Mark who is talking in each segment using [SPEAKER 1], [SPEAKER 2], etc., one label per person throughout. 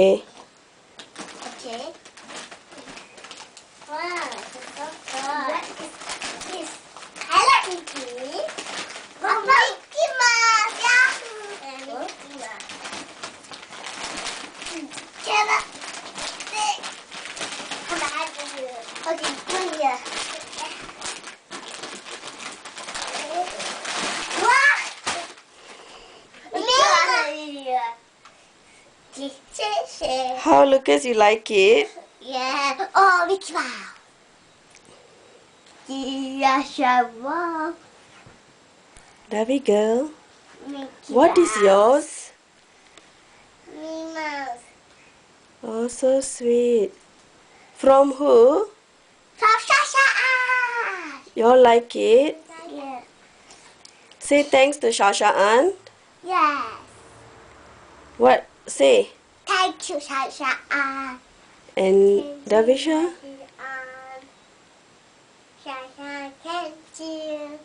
[SPEAKER 1] Okay.
[SPEAKER 2] Wow, this is so good. What is this? Hello, Kitty. Mickey Mouse. Yahoo! Mickey Mouse. Get up. Come on, okay, come here.
[SPEAKER 1] How, Lucas, you like it?
[SPEAKER 2] Yeah. Oh, Mickey Mouse. Wow.
[SPEAKER 1] There we go.
[SPEAKER 2] Mickey
[SPEAKER 1] What is
[SPEAKER 2] Mouse.
[SPEAKER 1] yours?
[SPEAKER 2] Minnie Mouse.
[SPEAKER 1] Oh, so sweet. From who?
[SPEAKER 2] From Shasha.
[SPEAKER 1] You all like it?
[SPEAKER 2] Yeah.
[SPEAKER 1] Say thanks to Shasha Aunt.
[SPEAKER 2] Yes.
[SPEAKER 1] What? Say.
[SPEAKER 2] Thank you, Shasha.
[SPEAKER 1] And Davisha?
[SPEAKER 2] Shasha, thank you.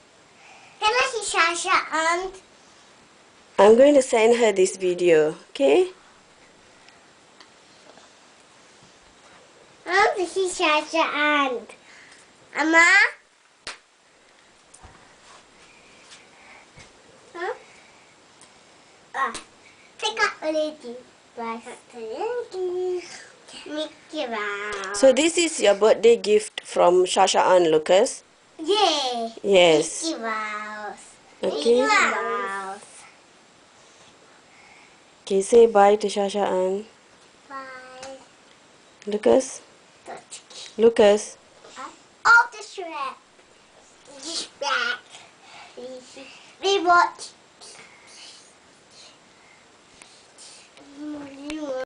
[SPEAKER 2] Can I see Shasha Aunt?
[SPEAKER 1] I'm going to send her this video, okay?
[SPEAKER 2] I want to see Shasha Aunt. Amma? Huh? I got already. Mickey Mouse.
[SPEAKER 1] So this is your birthday gift from Shasha Aunt, Lucas?
[SPEAKER 2] Yeah.
[SPEAKER 1] Yes.
[SPEAKER 2] Mickey Mouse.
[SPEAKER 1] Okay.
[SPEAKER 2] Mickey Mouse.
[SPEAKER 1] Okay, say bye to Shasha Aunt.
[SPEAKER 2] Bye.
[SPEAKER 1] Lucas?
[SPEAKER 2] Touch.
[SPEAKER 1] Lucas?
[SPEAKER 2] Oh, the shrimp. Just back. We watch.